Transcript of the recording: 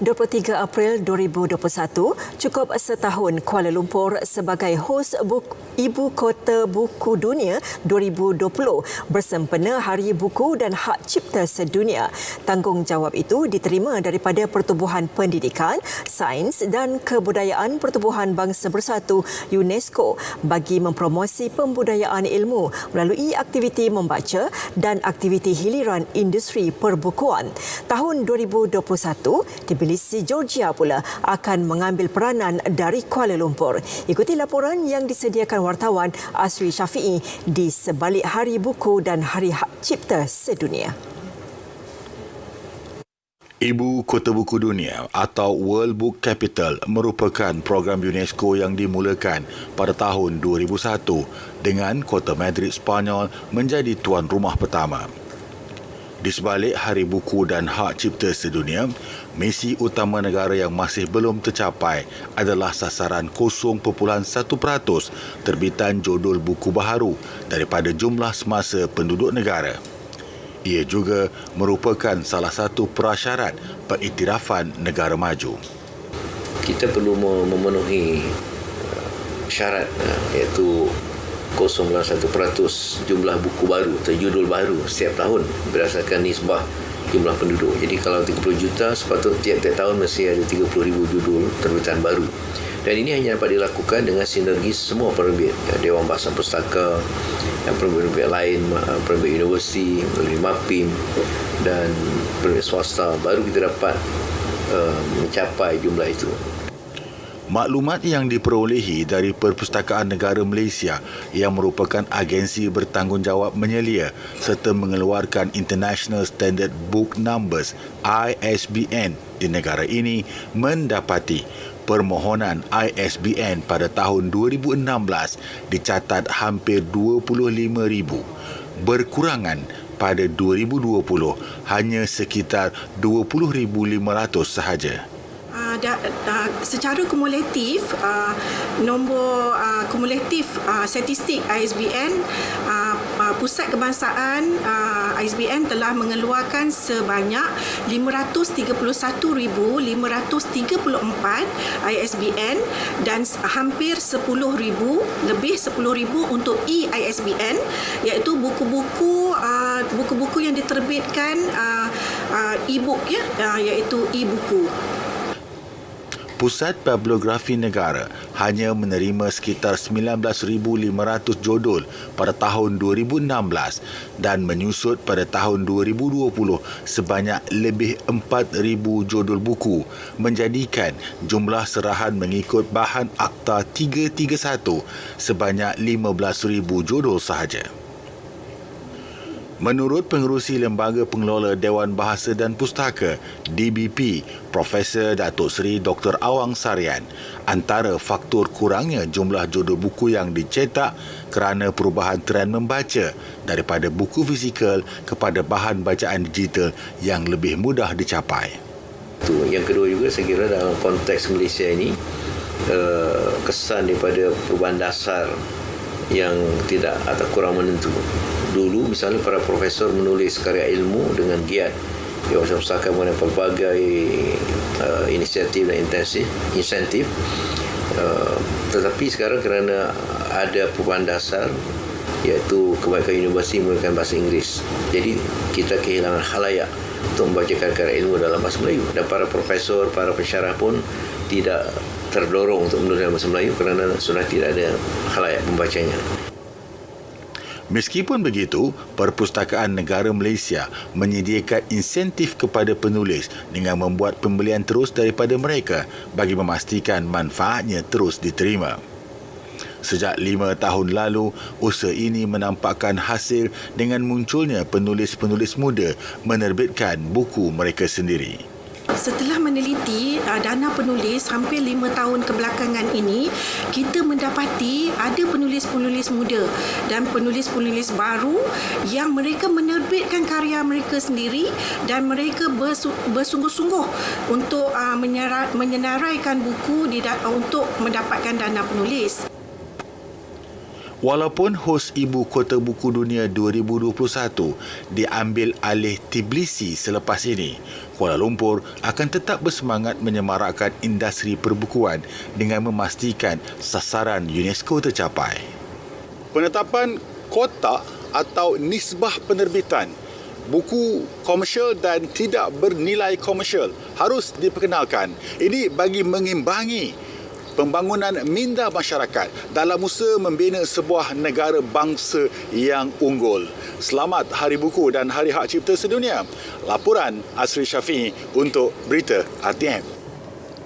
23 April 2021, cukup setahun Kuala Lumpur sebagai hos Ibu Kota Buku Dunia 2020 bersempena Hari Buku dan Hak Cipta Sedunia. Tanggungjawab itu diterima daripada Pertubuhan Pendidikan, Sains dan Kebudayaan Pertubuhan Bangsa Bersatu UNESCO bagi mempromosi pembudayaan ilmu melalui aktiviti membaca dan aktiviti hiliran industri perbukuan. Tahun 2021, Tbilisi, Georgia pula akan mengambil peranan dari Kuala Lumpur. Ikuti laporan yang disediakan wartawan Asri Syafiee di sebalik Hari Buku dan Hari Hak Cipta Sedunia. Ibu Kota Buku Dunia atau World Book Capital merupakan program UNESCO yang dimulakan pada tahun 2001 dengan Kota Madrid, Spanyol menjadi tuan rumah pertama. Di sebalik Hari Buku dan Hak Cipta Sedunia, misi utama negara yang masih belum tercapai adalah sasaran 0.1% terbitan jodol buku baharu daripada jumlah semasa penduduk negara. Ia juga merupakan salah satu prasyarat pengiktirafan negara maju. Kita perlu memenuhi syarat iaitu 0.1% jumlah buku baru atau judul baru setiap tahun berdasarkan nisbah jumlah penduduk. Jadi kalau 30 juta, sepatutnya tiap-tiap tahun mesti ada 30,000 judul terbitan baru. Dan ini hanya dapat dilakukan dengan sinergi semua penerbit, Dewan Bahasa Pustaka, penerbit lain, penerbit universiti, melalui MAPIM dan penerbit swasta, baru kita dapat mencapai jumlah itu. Maklumat yang diperolehi dari Perpustakaan Negara Malaysia yang merupakan agensi bertanggungjawab menyelia serta mengeluarkan International Standard Book Numbers ISBN di negara ini mendapati permohonan ISBN pada tahun 2016 dicatat hampir 25,000, berkurangan pada 2020 hanya sekitar 20,500 sahaja. Secara kumulatif, nombor kumulatif statistik ISBN, Pusat Kebangsaan ISBN telah mengeluarkan sebanyak 531,534 ISBN dan hampir 10,000, lebih 10,000 untuk e-ISBN, iaitu buku-buku yang diterbitkan e-book, iaitu e-buku. Pusat Bibliografi Negara hanya menerima sekitar 19,500 jodol pada tahun 2016 dan menyusut pada tahun 2020 sebanyak lebih 4,000 jodol buku, menjadikan jumlah serahan mengikut bahan Akta 331 sebanyak 15,000 jodol sahaja. Menurut Pengerusi Lembaga Pengelola Dewan Bahasa dan Pustaka DBP, Profesor Datuk Seri Dr. Awang Sarian, antara faktor kurangnya jumlah jodol buku yang dicetak kerana perubahan trend membaca daripada buku fizikal kepada bahan bacaan digital yang lebih mudah dicapai. Yang kedua juga saya kira dalam konteks Malaysia ini, kesan daripada perubahan dasar yang tidak atau kurang menentu. Dulu misalnya para profesor menulis karya ilmu dengan giat Dewan Pustaka mengenai pelbagai inisiatif dan insentif, tetapi sekarang kerana ada perubahan dasar iaitu kebanyakan universiti menggunakan bahasa Inggeris, jadi kita kehilangan khalayak untuk membacakan karya ilmu dalam bahasa Melayu, dan para profesor, para pensyarah pun tidak terdorong untuk menulis dalam bahasa Melayu kerana sudah tidak ada khalayak pembacanya. Meskipun begitu, Perpustakaan Negara Malaysia menyediakan insentif kepada penulis dengan membuat pembelian terus daripada mereka bagi memastikan manfaatnya terus diterima. Sejak 5 tahun lalu, usaha ini menampakkan hasil dengan munculnya penulis-penulis muda menerbitkan buku mereka sendiri. Setelah meneliti dana penulis hampir 5 tahun kebelakangan ini, kita mendapati ada penulis-penulis muda dan penulis-penulis baru yang mereka menerbitkan karya mereka sendiri dan mereka bersungguh-sungguh untuk menyenaraikan buku untuk mendapatkan dana penulis. Walaupun hos Ibu Kota Buku Dunia 2021 diambil alih Tbilisi selepas ini, Kuala Lumpur akan tetap bersemangat menyemarakkan industri perbukuan dengan memastikan sasaran UNESCO tercapai. Penetapan kotak atau nisbah penerbitan buku komersial dan tidak bernilai komersial harus diperkenalkan. Ini bagi mengimbangi pembangunan minda masyarakat dalam usaha membina sebuah negara bangsa yang unggul. Selamat Hari Buku dan Hari Hak Cipta Sedunia. Laporan Asri Syafi'i untuk Berita RTM.